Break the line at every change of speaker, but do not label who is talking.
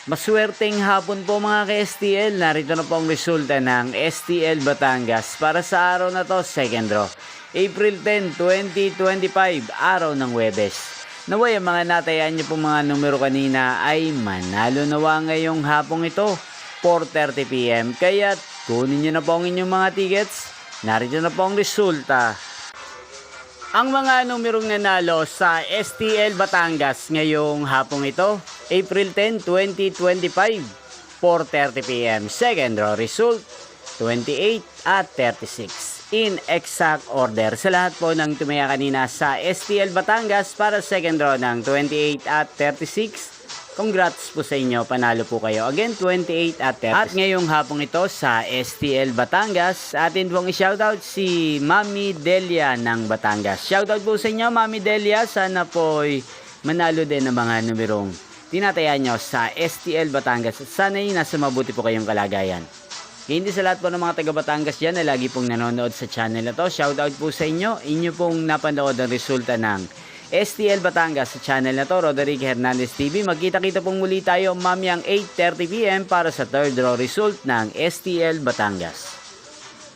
Maswerteng hapon po mga ka-STL. Narito na po ang resulta ng STL Batangas para sa araw na to, second draw. April 10, 2025, araw ng Huwebes. Naway ang mga natayaan niyo po mga numero kanina ay manalo nawa ngayong hapong ito, 4:30 PM. Kaya kunin niyo na po ang inyong mga tickets. Narito na po ang resulta. Ang mga numerong nanalo sa STL Batangas ngayong hapong ito, April 10, 2025, 4:30 PM. Second draw result, 28 at 36. In exact order sa lahat po ng tumaya kanina sa STL Batangas para second draw ng 28 at 36. Congrats po sa inyo, panalo po kayo. Again, 28 at 30. At ngayong hapong ito sa STL Batangas, atin pong i-shoutout si Mami Delia ng Batangas. Shoutout po sa inyo, Mami Delia. Sana po'y manalo din ng mga numerong tinataya nyo sa STL Batangas. Sana'y nasa mabuti po kayong kalagayan. Hindi sa lahat po ng mga taga Batangas dyan na lagi pong nanonood sa channel na to. Shoutout po sa inyo. Inyo pong napanood ang resulta ng STL Batangas sa channel na to, Roderick Hernandez TV. Magkita-kita pong muli tayo mamayang 8:30 PM para sa third draw result ng STL Batangas.